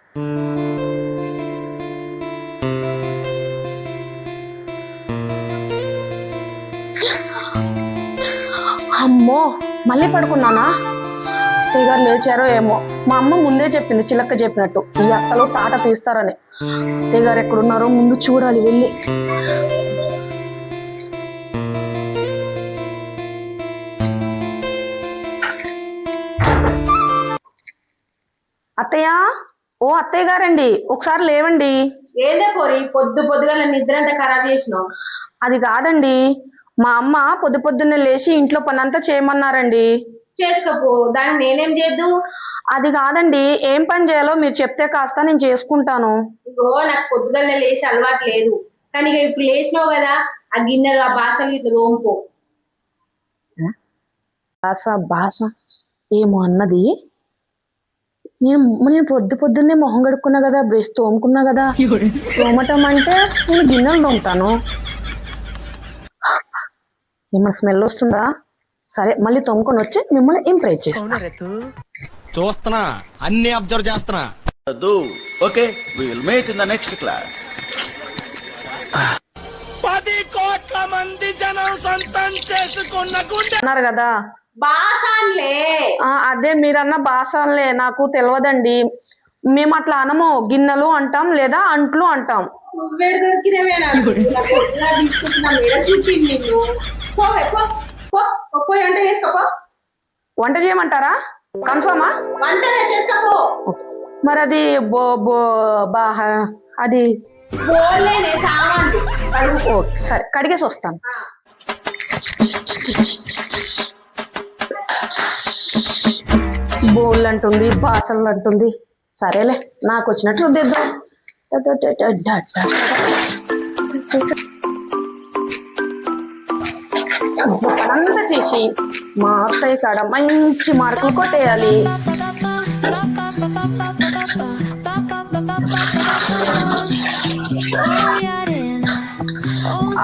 అమ్మో మళ్ళీ పడుకున్నానా? అత్తయ్య గారు లేచారో ఏమో. మా అమ్మ ముందే చెప్పింది చిలక్క చెప్పినట్టు ఈ అత్తలో తాట తీస్తారని. అత్తయ్య గారు ఎక్కడున్నారో ముందు చూడాలి వెళ్ళి. అత్తయ్య, ఓ అత్తయ్య గారండి, ఒకసారి లేవండి. ఏదే పోరి పొద్దుగా నిద్ర అంతా ఖరాబ్ చేసినావు. అది కాదండి, మా అమ్మ పొద్దున్నే లేచి ఇంట్లో పని అంతా చేయమన్నారండి. చేసుకోపో, దాన్ని నేనేం చేద్దు? అది కాదండి, ఏం పని చేయాలో మీరు చెప్తే కాస్త నేను చేసుకుంటాను. ఇగో నాకు పొద్దుగా లేచి అలవాటు లేదు, కానీ ఇప్పుడు లేచినావు కదా, ఆ గిన్నెలు ఆ బాసలు ఇట్లా తోముకో. బాస ఏమో అన్నది. నేను పొద్దున్నే మొహం కడుక్కున్నా కదా, బ్రష్ తోముకున్నా కదా. తోమటం అంటే నేను గిన్నెలు తోముతాను. ఏమన్నా స్మెల్ వస్తుందా? సరే మళ్ళీ తోముకొని వచ్చి మిమ్మల్ని ఇంప్రెస్ చేస్తాను. చూస్తున్నా, అన్ని అబ్జర్వ్ చేస్తున్నా. Okay, we will meet in the next class. 10 కోట్ల మంది జనం సొంతం చేసుకున్న గుండె అన్నారు కదా, బాసాన్లే. అదే మీరన్న బాసాన్లే, నాకు తెలియదండి. మేము అట్లా అనము, గిన్నెలు అంటాం లేదా అంట్లు అంటాం. నువ్వేడు దొరికినవే తీసుకుంటున్నా మేడం చూపింది నిన్ను. పోయి వంట చేసుకోపో. వంట చేయమంటారా? కన్ఫర్మా? వంట చేసుకోపో. మరి అది అది సామాన్లు సరే కడిగేసి వస్తాను. బోళ్ళు అంటుంది, బాసలు అంటుంది. సరేలే, నాకు వచ్చినట్లు రుద్దేద్దాం. పనంతా చేసి మా అత్తయ్య కాడ మంచి మార్కులు కొట్టేయాలి.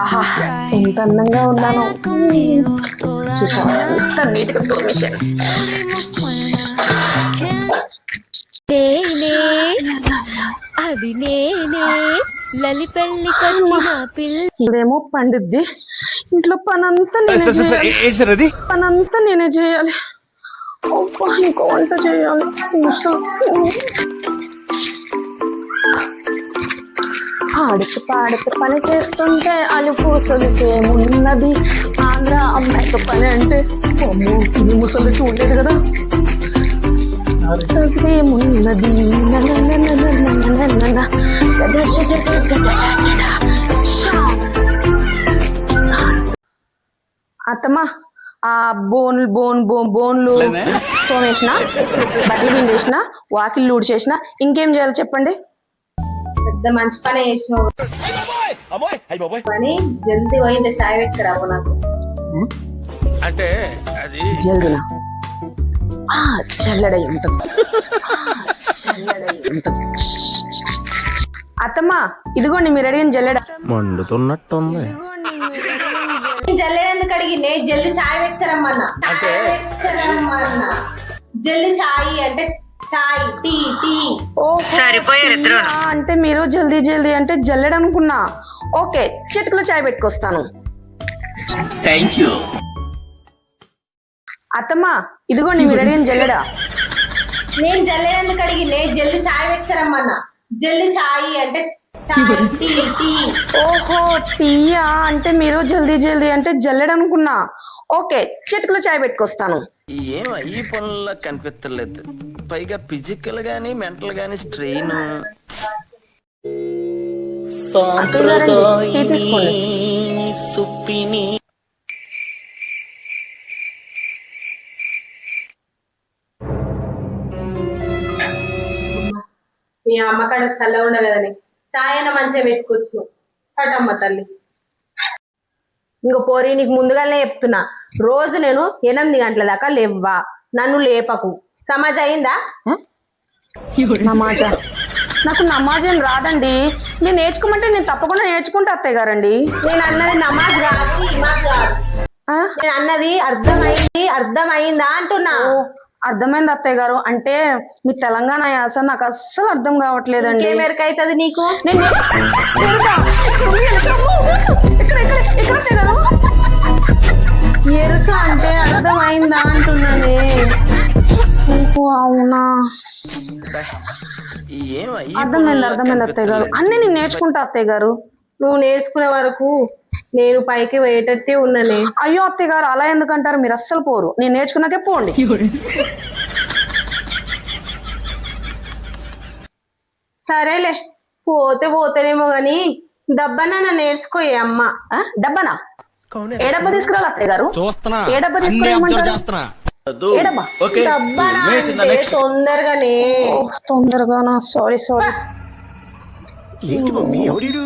ఆహా, ఎంత అందంగా ఉన్నాను చూసాను, ఎంత నీట్గా తోమేశాను. అది నేనే లలి పెళ్లికొచ్చిన పిల్ల. ఇదేమో పండుద్ది, ఇంట్లో పనంతా నేనే చేయాలి. ఇంకో వంట చేయాలి. ఆడుతూ పాడుతూ పని చేస్తుంటే అలుపు సొలిపేమున్నది. ఆంధ్ర అమ్మాయితో పని అంటే ఇది ముసలి చూడలేదు కదా. ఏమున్నది అత్తమ్మా, ఆ బోన్లు తోమేసిన, బట్టలు పిండేసిన, వాకిళ్ళు ఊడ్చేసిన, ఇంకేం చేయాలి చెప్పండి? పెద్ద మంచి పని చేసినావు అని జల్దీ పోయింది. చాయ్ పెట్టరావు నాకు అంటే అది జల్దీనా? చల్లడై ఉంటుంది. అత్తమ్మా, ఇదిగోండి మీరు అడిగిన జల్లెడ. మండుతున్నట్టుంది. జల్లెడ ఎందుకు అడిగింది? జల్లి చాయ్ పెట్టరమ్మన్నా. జల్లి చాయ్ అంటే చాయ్, టీ టీ. సరిపోయారు అంటే మీరు జల్దీ అంటే జల్లెడ అనుకున్నా. ఓకే, చిటికలో చాయ్ పెట్టుకొస్తాను. Thank you. అత్తమ్మా, ఇదిగోండి మీరు అడిగిన జల్లెడ. నేను జల్లెడ ఎందుకు అడిగింది? జల్లి చాయ్ పెట్టరమ్మన్నా. జల్లి చాయ్ అంటే చాయ్, టీ టీ. ఓహో, టీయా అంటే మీరు జల్దీ అంటే జల్లెడ అనుకున్నా. ఓకే, చిటికలో చాయ్ పెట్టుకొస్తాను. ఏం ఈ పనుల్లో కనిపించలేదు, పైగా ఫిజికల్ గానీ మెంటల్ గానీ స్ట్రెయిన్. టీ తీసుకోండి. నీ అమ్మకాడ చల్ల ఉండదు కదని చాయ్ అయినా మంచిగా పెట్టుకోవచ్చు. కటమ్మ తల్లి. ఇంకో పోరి, నీకు ముందుగానే చెప్తున్నా, రోజు నేను 8 గంటల దాకా లేవ్వా, నన్ను లేపకు. సమాజ్ అయిందా? నమాజా? నాకు నమాజ్ ఏం రాదండి. నేను నేర్చుకోమంటే నేను తప్పకుండా నేర్చుకుంటా అత్తయ్య గారండి. నేను అన్నది నమాజ్ కాదు, ఇమాజ్ కాదు. నేను అన్నది అర్థమైందా అంటున్నా. అర్థమైంది అత్తయ్య గారు. అంటే మీ తెలంగాణ యాస నాకు అస్సలు అర్థం కావట్లేదండి. ఇంకేమెరక అవుతుంది నీకు? నేను ఎరుక. ఇక్కడ అత్తయ్య గారు. ఎరుక అంటే అర్థమైందా అంటున్నానే. ఓ, అవునా, అర్థమైంది అత్తయ్య గారు. అన్ని నేను నేర్చుకుంటా అత్తయ్య గారు. నువ్వు నేర్చుకునే వరకు నేను పైకి పోయేటట్టే ఉన్ననే. అయ్యో అత్తయ్య గారు, అలా ఎందుకంటారు? మీరు అస్సలు పోరు. నేను నేర్చుకున్నాకే పోండి. సరేలే, పోతేనేమో గాని దబ్బన నేర్చుకోయే అమ్మ. డబ్బనా? ఏ డబ్బా తీసుకురావాలి అత్తయ్య గారు? చూస్తున్నా, ఏ డబ్బా అన్ని తీసుకురామంటారు? అబ్జర్వ్ చేస్తున్నా. ఏ డబ్బా? ఓకే దబ్బన we'll meet in the అంటే next తొందరగానే. తొందరగానా? సారీ. ఏంటి మమ్మీ ఎవడీడు?